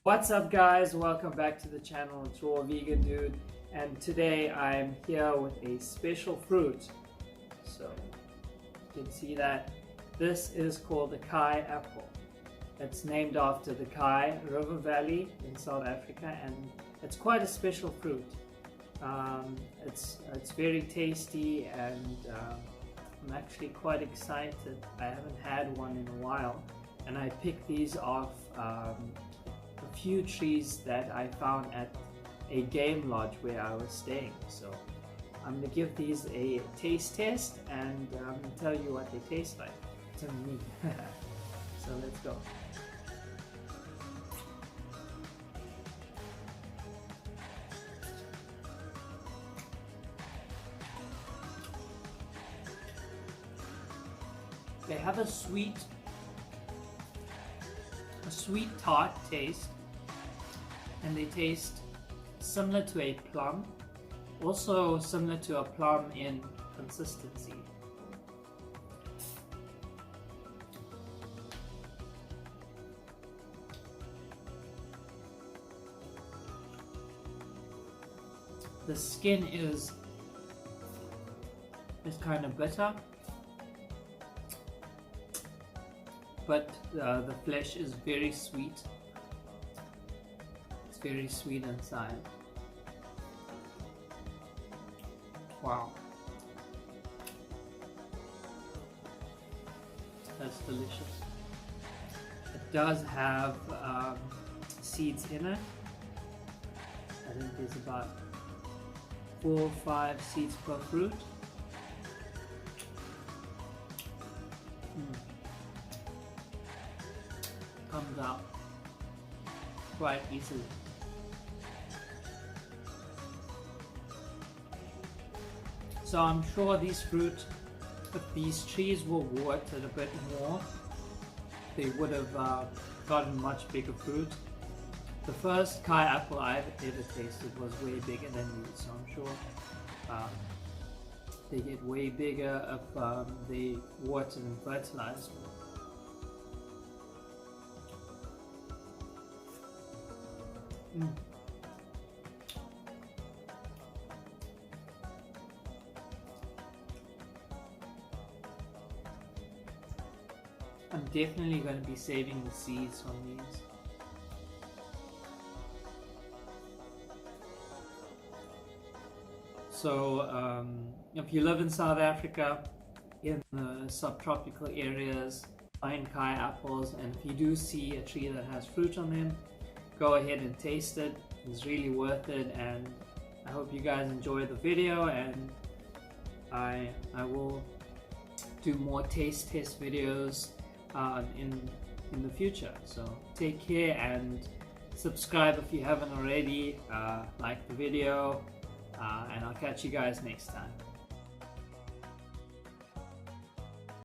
What's up guys, welcome back to the channel. It's Raw Vegan Dude, and today I'm here with a special fruit. So you can see that this is called the Kei apple. It's named after the Kei River Valley in South Africa, and it's quite a special fruit. It's very tasty, and I'm actually quite excited. I haven't had one in a while, and I picked these off a few trees that I found at a game lodge where I was staying. So I'm going to give these a taste test and tell you what they taste like to me. So let's go. They have a sweet tart taste, and they taste similar to a plum, also similar to a plum in consistency. The skin is kind of bitter, but the flesh is very sweet. It's very sweet inside. Wow, that's delicious. It does have seeds in it. I think there's about 4 or 5 seeds per fruit. Comes out quite easily. So I'm sure these fruit, if these trees were watered a bit more, they would have gotten much bigger fruit. The first Kei apple I've ever tasted was way bigger than these, so I'm sure they get way bigger if they watered and fertilized more. I'm definitely going to be saving the seeds from these. So if you live in South Africa, in the subtropical areas, find Kei apples, and if you do see a tree that has fruit on them, go ahead and taste it. It's really worth it, and I hope you guys enjoy the video, and I will do more taste test videos in the future. So take care and subscribe if you haven't already, like the video, and I'll catch you guys next time.